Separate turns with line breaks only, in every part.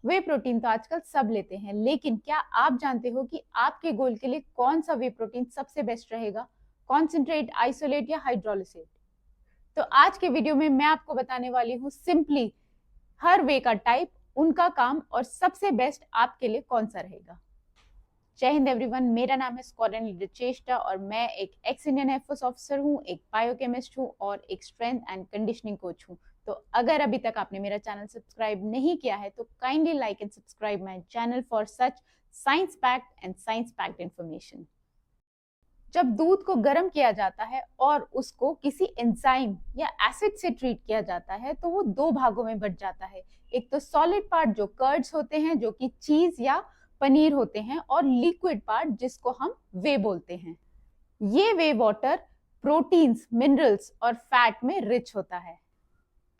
वे protein तो आजकल सब लेते हैं, लेकिन क्या आप जानते हो कि आपके गोल के लिए कौन सा वे प्रोटीन सबसे बेस्ट रहेगा? कॉन्सेंट्रेट, आइसोलेट या हाइड्रोलिसेट? तो आज के वीडियो में मैं आपको बताने वाली हूँ सिंपली हर वे का टाइप, उनका काम और सबसे बेस्ट आपके लिए कौन सा रहेगा। जय हिंद एवरीवन, मेरा नाम है स्क्वाड्रन लीडर चेष्टा और मैं एक एक्स इंडियन एयरफोर्स ऑफिसर हूँ, एक बायोकेमिस्ट हूँ और एक स्ट्रेंथ एंड कंडीशनिंग कोच हूँ। तो अगर अभी तक आपने मेरा चैनल सब्सक्राइब नहीं किया है तो kindly like and subscribe my channel for such science packed and science packed information. जब दूध को गर्म किया जाता है और उसको किसी एंजाइम या एसिड से ट्रीट किया जाता है तो वो दो भागों में बट जाता है। एक तो सॉलिड पार्ट जो कर्ड्स होते हैं, जो कि चीज या पनीर होते हैं, और लिक्विड पार्ट जिसको हम वे बोलते हैं। ये वे वाटर प्रोटीन्स, मिनरल्स और फैट में रिच होता है।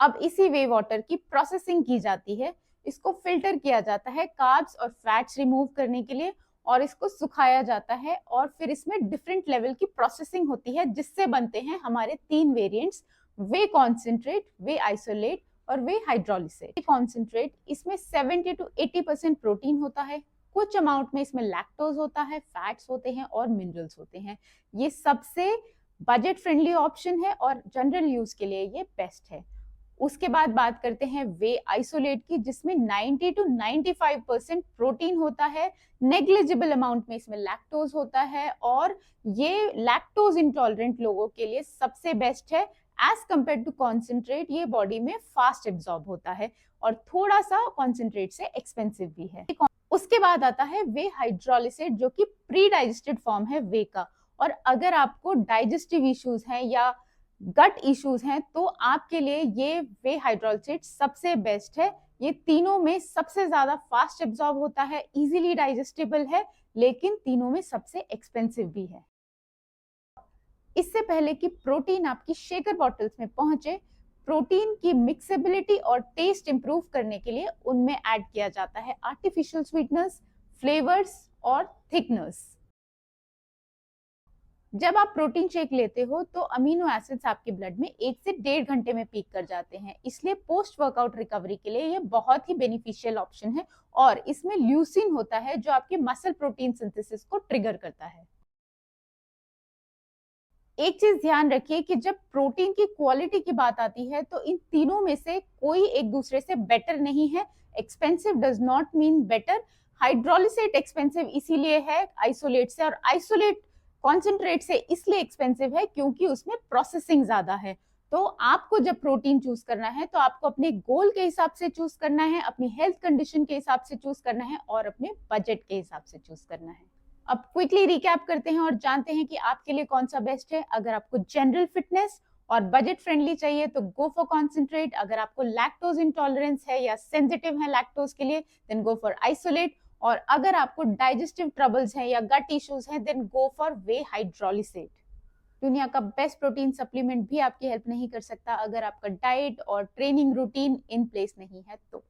अब इसी वे वाटर की प्रोसेसिंग की जाती है, इसको फिल्टर किया जाता है कार्ब्स और फैट्स रिमूव करने के लिए, और इसको सुखाया जाता है और फिर इसमें डिफरेंट लेवल की प्रोसेसिंग होती है जिससे बनते हैं हमारे तीन वेरिएंट्स, वे कॉन्सेंट्रेट, वे आइसोलेट और वे हाइड्रोलिसेट। कॉन्सेंट्रेट, इसमें 70 to 80% प्रोटीन होता है, कुछ अमाउंट में इसमें लैक्टोज होता है, फैट्स होते हैं और मिनरल्स होते हैं। ये सबसे बजट फ्रेंडली ऑप्शन है और जनरल यूज के लिए ये बेस्ट है। उसके बाद बात करते हैं वे आइसोलेट की, जिसमें 90 to 95% प्रोटीन होता है, नेग्लिजिबल अमाउंट में इसमें लैक्टोज होता है और ये लैक्टोज इंटॉलरेंट लोगों के लिए सबसे बेस्ट है। एज कंपेयर टू कॉन्सेंट्रेट, ये बॉडी में फास्ट एब्जॉर्ब होता है और थोड़ा सा कॉन्सेंट्रेट से एक्सपेंसिव भी है। उसके बाद आता है वे हाइड्रोलिसेट, जो कि प्री डाइजेस्टेड फॉर्म है वे का। और अगर आपको डाइजेस्टिव इश्यूज हैं या गट इश्यूज हैं तो आपके लिए ये वे हाइड्रोलिसेट सबसे बेस्ट है। ये तीनों में सबसे ज्यादा फास्ट एब्जॉर्ब होता है, इजीली डाइजेस्टेबल है, लेकिन तीनों में सबसे एक्सपेंसिव भी है। इससे पहले कि प्रोटीन आपकी शेकर बॉटल्स में पहुंचे, प्रोटीन की मिक्सेबिलिटी और टेस्ट इंप्रूव करने के लिए उनमें ऐड किया जाता है आर्टिफिशियल स्वीटनर्स, फ्लेवर्स और थिकनर्स। जब आप प्रोटीन शेक लेते हो तो अमीनो एसिड्स आपके ब्लड में 1 से 1.5 घंटे में पीक कर जाते हैं, इसलिए पोस्ट वर्कआउट रिकवरी के लिए ये बहुत ही बेनिफिशियल ऑप्शन है। और इसमें ल्यूसिन होता है जो आपके मसल प्रोटीन सिंथेसिस को ट्रिगर करता है। एक चीज ध्यान रखिए कि जब प्रोटीन की क्वालिटी की बात आती है तो इन तीनों में से कोई एक दूसरे से बेटर नहीं है। Expensive does not mean better. Hydrolysate expensive इसीलिए है आइसोलेट से, और आइसोलेट कॉन्सेंट्रेट से इसलिए एक्सपेंसिव है क्योंकि उसमें प्रोसेसिंग ज्यादा है। तो आपको जब प्रोटीन चूज करना है तो आपको अपने गोल के हिसाब से चूज करना है, अपनी हेल्थ कंडीशन के हिसाब से चूज करना है और अपने बजट के हिसाब से चूज करना है। अब क्विकली रिकैप करते हैं और जानते हैं कि आपके लिए कौन सा बेस्ट है। अगर आपको जनरल फिटनेस और बजट फ्रेंडली चाहिए तो गो फॉर कॉन्सेंट्रेट। अगर आपको लैक्टोज इंटॉलरेंस है या सेंसिटिव है लैक्टोज के लिए देन गो फॉर आइसोलेट। और अगर आपको डाइजेस्टिव ट्रबल्स हैं या गट इश्यूज हैं देन गो फॉर वे हाइड्रोलिसेट। दुनिया का बेस्ट प्रोटीन सप्लीमेंट भी आपकी हेल्प नहीं कर सकता अगर आपका डाइट और ट्रेनिंग रूटीन इन प्लेस नहीं है तो।